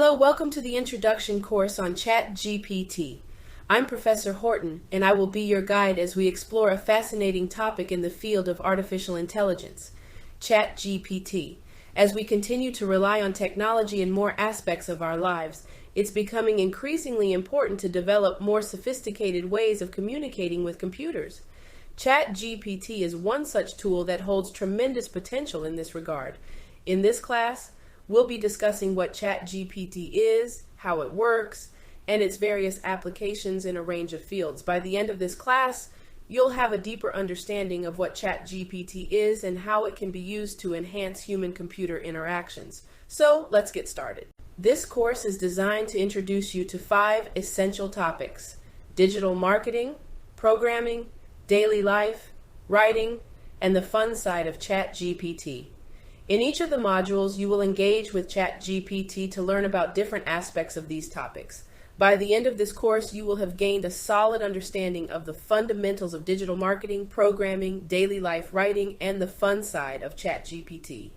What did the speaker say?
Hello, welcome to the introduction course on Chatgpt. I'm Professor Horton, and I will be your guide as we explore a fascinating topic in the field of artificial intelligence, Chatgpt. As we continue to rely on technology in more aspects of our lives, it's becoming increasingly important to develop more sophisticated ways of communicating with computers. Chatgpt is one such tool that holds tremendous potential in this regard. In this class, we'll be discussing what Chatgpt is, how it works, and its various applications in a range of fields. By the end of this class, you'll have a deeper understanding of what Chatgpt is and how it can be used to enhance human-computer interactions. So, let's get started. This course is designed to introduce you to 5 essential topics: digital marketing, programming, daily life, writing, and the fun side of Chatgpt. In each of the modules, you will engage with Chatgpt to learn about different aspects of these topics. By the end of this course, you will have gained a solid understanding of the fundamentals of digital marketing, programming, daily life writing, and the fun side of Chatgpt.